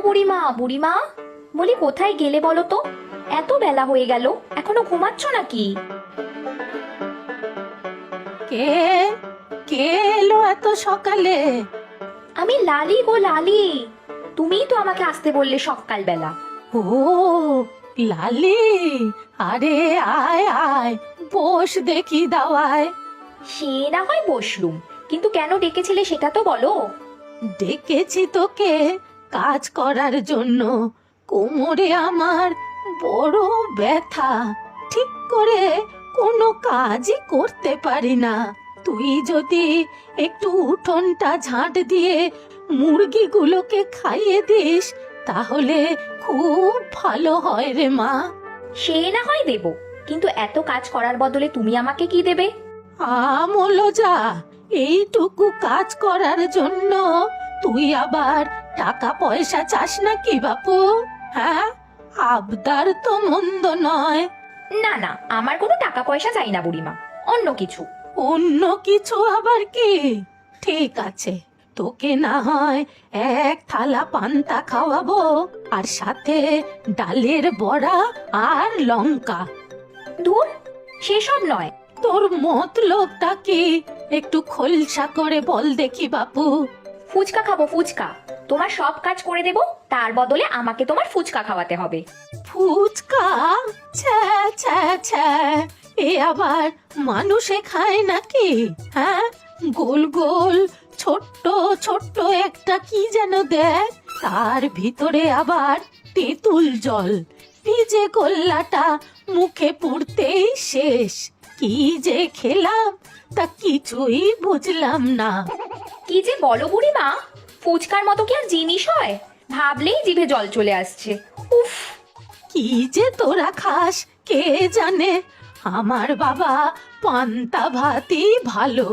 বুড়িমা, বুড়িমা, বলি কোথায় গেলে বলো তো? এত বেলা হয়ে গেল, এখনো ঘুমাচ্ছ নাকি? কে কে এলো এত সকালে? আমি লালি গো, লালি। তুমিই তো আমাকে আসতে বললে সকালবেলা। ও লালি, আরে আয় আয়, বস দেখি দাওয়ায়। সে না হয় বসলুম, কিন্তু কেন ডেকেছিলে সেটা তো বলো। ডেকেছি তোকে কাজ করার জন্য। কোমরে আমার বড় ব্যথা, ঠিক করে কোনো কাজই করতে পারি না। তুই যদি একটু উঠোনটা ঝাঁট দিয়ে মুরগিগুলোকে খাইয়ে দিস তাহলে খুব ভালো হয় রে মা। সে না হয় দেব, কিন্তু এত কাজ করার বদলে তুমি আমাকে কি দেবে? আমলো যা, এইটুকু কাজ করার জন্য তুই আবার টাকা পয়সা চাস নাকি বাপু? হ্যাঁ, আবদার তো মন্দ নয়। না না, আমার কোনো টাকা পয়সা চাই না বুড়িমা, অন্য কিছু। অন্য কিছু আবার কি? ঠিক আছে, তোকে না হয় এক থালা পান্তা খাওয়াবো, আর সাথে ডালের বড়া আর লঙ্কা। ধুর, সেসব নয়। তোর মতলবটা কি একটু খোলসা করে বল দেখি বাপু। ফুচকা খাবো, ফুচকা। তোমার সব কাজ করে দেব, তার বদলে আমাকে তোমার ফুচকা খাওয়াতে হবে। ফুচকা? ছ্যা ছ্যা ছ্যা, এ আবার মানুষে খায় নাকি? হ্যাঁ, গোল গোল ছোট্ট ছোট্ট একটা কি যেন দেয়, তার ভিতরে আবার তেঁতুল জল। ভিজে গোল্লাটা মুখে পুড়তেই শেষ। কি যে খেলাম তা কিছুই বুঝলাম না। কি যে বলো বুড়িমা, ফুচকার মতো কি আর জিনিস হয়? ভাবলেই জিভে জল চলে আসছে। উফ। কি যে তোরা খাস কে জানে, আমার বাবা পান্তা ভাতই ভালো।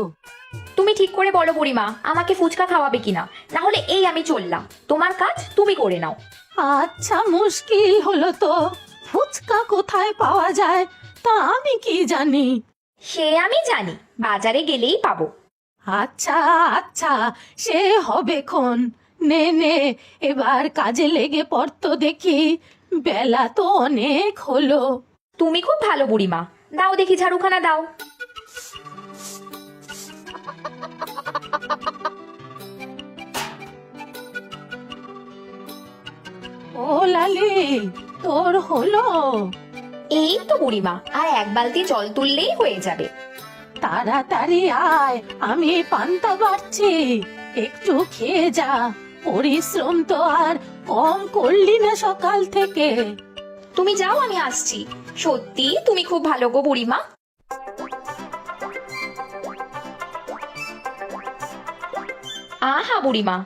তুমি ঠিক করে বলো বুড়িমা, আমাকে ফুচকা খাওয়াবে কিনা, না হলে এই আমি চললাম। তোমার কাজ তুমি করে নাও। আচ্ছা, মুশকিল হলো তো। ফুচকা কোথায় পাওয়া যায় তা আমি কি জানি? সে আমি জানি, বাজারে গেলেই পাবো। আচ্ছা আচ্ছা, সে হবে খন। নে নে, এবার কাজে লেগে পড়তো দেখি, বেলা তো অনেক হলো। তুমি খুব ভালো বুড়িমা, দাও দেখি ঝাড়ুখানা দাও। ও লালি, তোর হলো? এই তো বুড়িমা, আর এক বালতি জল তুললেই হয়ে যাবে। তাড়াতাড়ি আয়, আমি পান্তা বাড়ছি, একটু খেয়ে যা। পরিশ্রম তো আর কম করলি না সকাল থেকে। তুমি যাও, আমি আসছি। সত্যি তুমি খুব ভালো গো বুড়িমা। আহা বুড়িমা,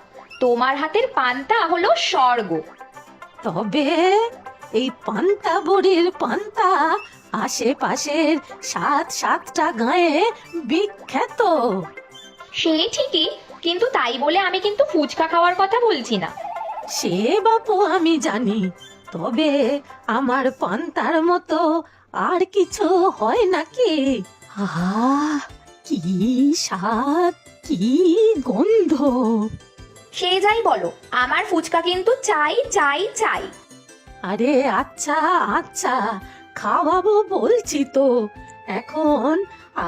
তোমার হাতের পান্তা হলো স্বর্গ। তবে এই পান্তা বড়ির পান্তা আশেপাশের সাতটা গায়ে বিখ্যাত। সে ঠিকই, কিন্তু তাই বলে আমি কিন্তু ফুচকা খাওয়ার কথা বলছি না। সে বাপু আমি জানি, তবে আমার পান্তার মতো আর কিছু হয় নাকি? আহ, কি স্বাদ, কি গন্ধ! সে যাই বলো, আমার ফুচকা কিন্তু চাই চাই চাই। আরে আচ্ছা আচ্ছা, খাওয়াবো বলছি তো। এখন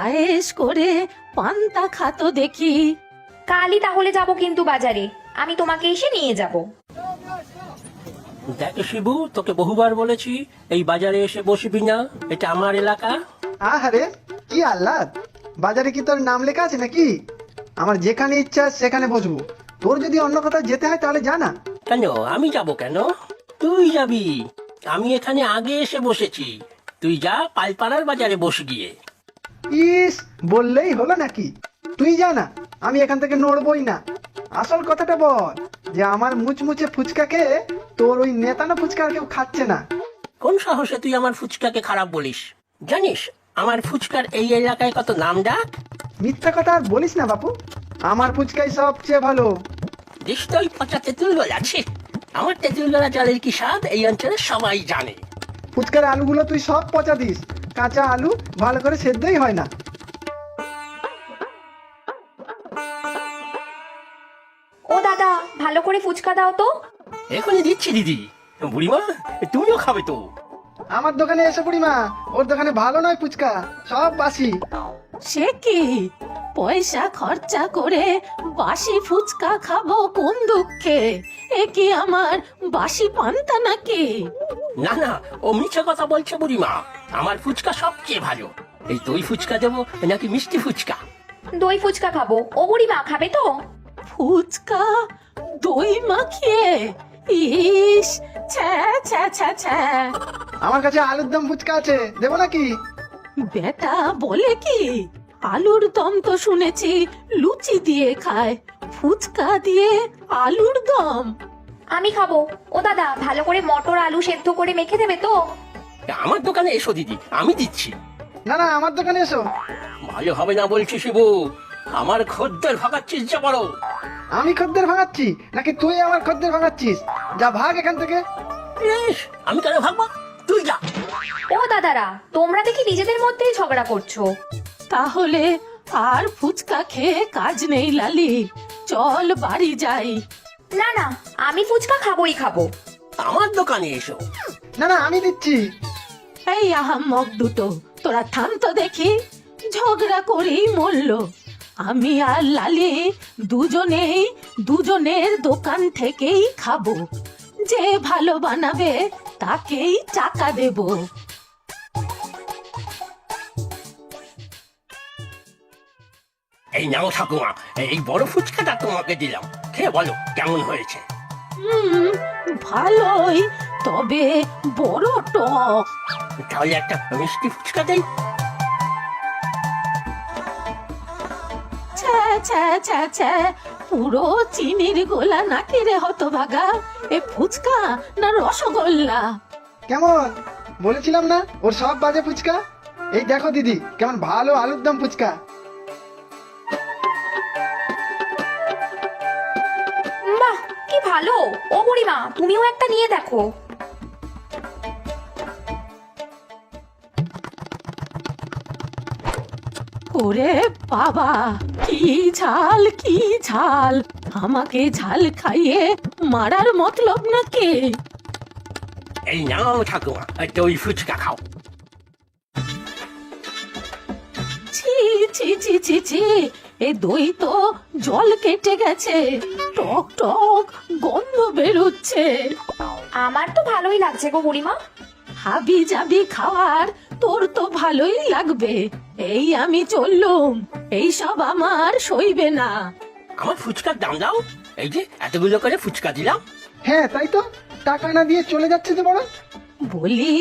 আয়েশ করে পান্তা খাতো দেখি। কালই তাহলে যাব কিন্তু বাজারে, আমি তোমাকে এসে নিয়ে যাব। দেখ শিবু, তোকে বহুবার বলেছি এই বাজারে এসে বসবি না, এটা আমার এলাকা। আহারে, কি আহ্লাদ! বাজারে কি তোর নাম লেখা আছে নাকি? আমার যেখানে ইচ্ছা সেখানে বসবো। তোর যদি অন্য কোথাও যেতে হয় তাহলে জানা। কেন আমি যাব কেন? তুই যাবি। আমি এখানে আগে এসে বসেছি। তুই যা পালপাড়ার বাজারে বস গিয়ে। ইস, বললেই হলো নাকি? তুই জানা, আমি এখান থেকে নড়বই না। আসল কথাটা বল, যে আমার মুচমুচে ফুচকাকে তোর ওই নেতানো ফুচকা আর কেউ খাচ্ছে না। কোন সাহসে তুই আমার ফুচকাকে খারাপ বলিস? জানিস আমার ফুচকার এই এলাকায় কত নাম ডাক? মিথ্যা কথা আর বলিস না বাপু, আমার ফুচকাই সবচেয়ে ভালো। নিশ্চয়ই পচা তেঁতুল গলা আছে। আমার তেঁতুল গলা জলের কি স্বাদ এই অঞ্চলে সবাই জানে। ফুচকার আলুগুলো তুই সব পচা দিস, কাঁচা আলু ভালো করে সেদ্ধই হয় না। ও দাদা, ভালো করে ফুচকা দাও তো। এখনই দিচ্ছি দিদি। বুড়িমা, তুমিও খাবে তো? আমার দোকানে এসে বুড়িমা, ওর দোকানে ভালো নয় ফুচকা, সব বাসি। সে কি, পয়সা খরচা করে বাসি ফুচকা খাবো কোন দুঃখে? এ কি আমার বাসি পান্তা নাকি? না না, ও মিছে কথা বলছে বুড়িমা। আমার ফুচকা সবচেয়ে ভালো। এই দই ফুচকা দেবো নাকি মিষ্টি ফুচকা? দই ফুচকা খাবো। ও বুড়িমা খাবে তো? ফুচকা দই মাখিয়ে? ইস, ছ্যা ছ্যা ছ্যা ছ্যা। আমার কাছে আলুর দম ফুচকা আছে, দেবো নাকি? বেটা বলে কি, আলুর দম তো শুনেছি লুচি দিয়ে খায়, ফুচকা দিয়ে আলুর দম? আমি খাবো। ও দাদা, ভালো করে মটর আলু সেদ্ধ করে মেখে দেবে তো? আমার দোকানে এসো দিদি, আমি দিচ্ছি। না না, আমার দোকানে এসো। ভালো হবে না বলছি শিবু, আমার খদ্দের ভাগাচ্ছিস যা বড়। আমি খদ্দের ভাঙাচ্ছি নাকি তুই আমার খদ্দের ভাঙাচ্ছিস? যা ভাগ এখান থেকে। ইস, আমি কেন ভাগবো? তুই যা। ও দাদারা, তোমরা দেখি নিজেদের মধ্যেই ঝগড়া করছো। তাহলে আর ফুচকা খেয়ে কাজ নেই লালি, চল বাড়ি যাই। না না, আমি ফুচকা খাবোই খাবো। আমার দোকানে এসো। না না, আমি দিচ্ছি। এই আহাম্মক দুটো, তোরা থাম তো দেখি, ঝগড়া করেই মরল। আমি আর লালি দুজনেই দুজনের দোকান থেকেই খাবো, যে ভালো বানাবে তাকেই টাকা দেব। এই নাও ঠাকুমা, এই বড় ফুচকাটা তোমাকে দিলাম, খেয়ে বলো কেমন হয়েছে। হুম, ভালোই, তবে বড় টক। তাহলে একটা মিষ্টি ফুচকা দেই। ছ্যা ছ্যা ছ্যা ছ্যা, পুরো চিনির গোলা নাকি রে হতভাগা? এ ফুচকা না রসগোল্লা? কেমন বলেছিলাম না ওর সব বাজে ফুচকা? এই দেখো দিদি, কেমন ভালো আলুর দম ফুচকা। বাহ, কি ভালো। ও বুড়িমা, তুমিও একটা নিয়ে দেখো। ওরে বাবা, কি ঝাল কি ঝাল! আমাকে ঝাল খাইয়ে মারার মতলব নাকি? এই নাও ঠাকুমা, দই ফুচকা খাও। ছি ছি ছি ছি ছি, এ দই তো জল কেটে গেছে, টক টক গন্ধ বেরোচ্ছে। আমার তো ভালোই লাগছে গো বুড়িমা। হাবি জাবি খাওয়ার তোর তো ভালোই লাগবে। এই আমি চললুম, এই সব আমার সইবে না। আমার ফুচকার দাম দাও। এই যে এতগুলো করে ফুচকা দিলাম। হ্যাঁ তাই তো, টাকা না দিয়ে চলে যাচ্ছে যে বড়। বলি,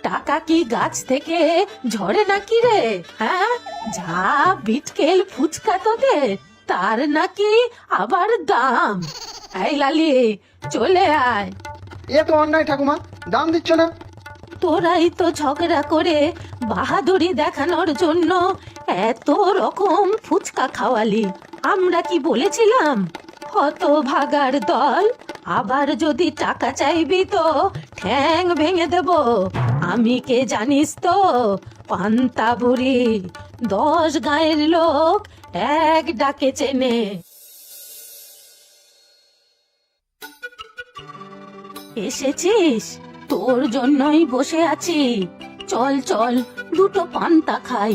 টাকা কি গাছ থেকে ঝরে নাকি রে? হ্যাঁ, যা বিটকেল ফুচকা তোদের, তার নাকি আবার দাম। এই লালি, চলে আয়। এ তো অন্যায় ঠাকুমা, দাম দিচ্ছ না। তোরাই তো ঝগড়া করে বাহাদুরি দেখানোর জন্য এত রকম ফুচকা খাওয়ালি। আমরা কি বলেছিলাম? হতভাগার দল, আবার যদি টাকা চাইবি তো ঠ্যাং ভেঙে দেব। আমি কে জানিস তো? পান্তা বুড়ি, 10 গাঁয়ের লোক এক ডাকে চেনে। এসেছিস? তোর জন্যই বসে আছি। চল চল, দুটো পান্তা খাই।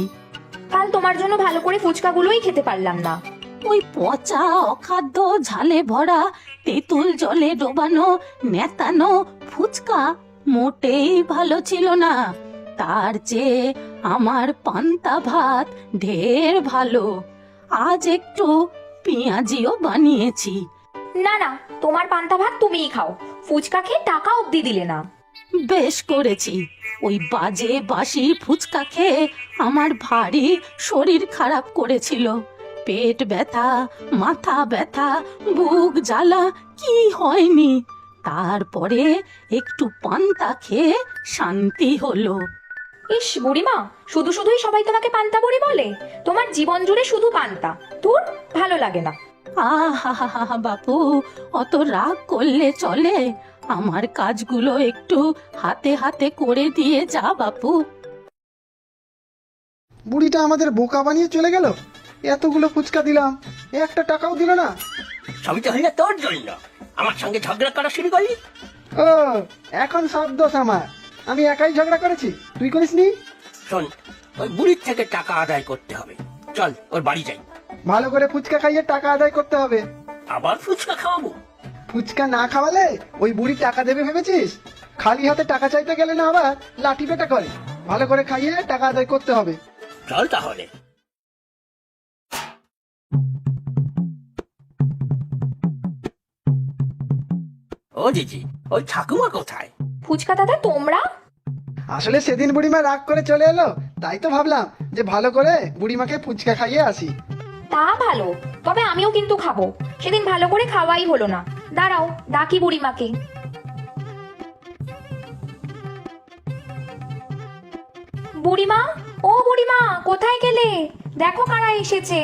কাল তোমার জন্য ভালো করে ফুচকাগুলোই খেতে পারলাম না। ওই পচা অখাদ্য ঝালে ভরা তেঁতুল জলে ডোবানো নেতানো ফুচকা মোটেই ভালো ছিল না। তার চেয়ে আমার পান্তা ভাত ঢের ভালো। আজ একটু পেঁয়াজিও বানিয়েছি। না না, তোমার পান্তা ভাত তুমিই খাও। ফুচকা খেয়ে টাকা অবধি দিলে না। বেশ করেছি। ওই বাজে বাসি ফুচকা খেয়ে আমার ভারী শরীর খারাপ করেছিল। পেট ব্যথা, মাথা ব্যথা, বুক জ্বালা, কি হয়নি। তারপরে একটু পান্তা খেয়ে শান্তি হলো। ইস বুড়িমা, শুধু শুধুই সবাই তোমাকে পান্তা বুড়ি বলে। তোমার জীবন জুড়ে শুধু পান্তা। তোর ভালো লাগে না। আহা বাপু, অত রাগ করলে চলে? আমার কাজগুলো একটু হাতে হাতে করে দিয়ে যা বাপু। বুড়িটা আমাদের বোকা বানিয়ে চলে গেল। এতগুলো ফুচকা দিলাম, একটা টাকাও দিল না। সবই তো হইলে তোর জন্য। আমার সঙ্গে ঝগড়া করা শুরু করলি? ও, এখন সব দোষ আমার। আমি একাই ঝগড়া করেছি, তুই করিসনি? শোন, ওই বুড়ির থেকে টাকা আদায় করতে হবে। চল ওর বাড়ি যাই। ভালো করে ফুচকা খাইয়ে টাকা আদায় করতে হবে। আবার ফুচকা খাওয়াবো? ফুচকা না খাওয়ালে ওই বুড়ি টাকা দেবে ভেবেছিস? খালি হাতে টাকা চাইতে গেলে না আবার লাঠি পেটা করে। ভালো করে খাইয়ে টাকা আদায় করতে হবে। চল তাহলে। ও দিদি, ওই ঠাকুমা কোথায়? ফুচকা দাদা তোমরা? আসলে সেদিন বুড়িমা রাগ করে চলে এলো, তাই তো ভাবলাম যে ভালো করে বুড়িমাকে ফুচকা খাইয়ে আসি। তা ভালো, তবে আমিও কিন্তু খাবো। সেদিন ভালো করে খাওয়াই হলো না। দাঁড়াও, ডাকি বুড়িমাকে। বুড়িমা, ও বুড়িমা, কোথায় গেলে? দেখো কারা এসেছে।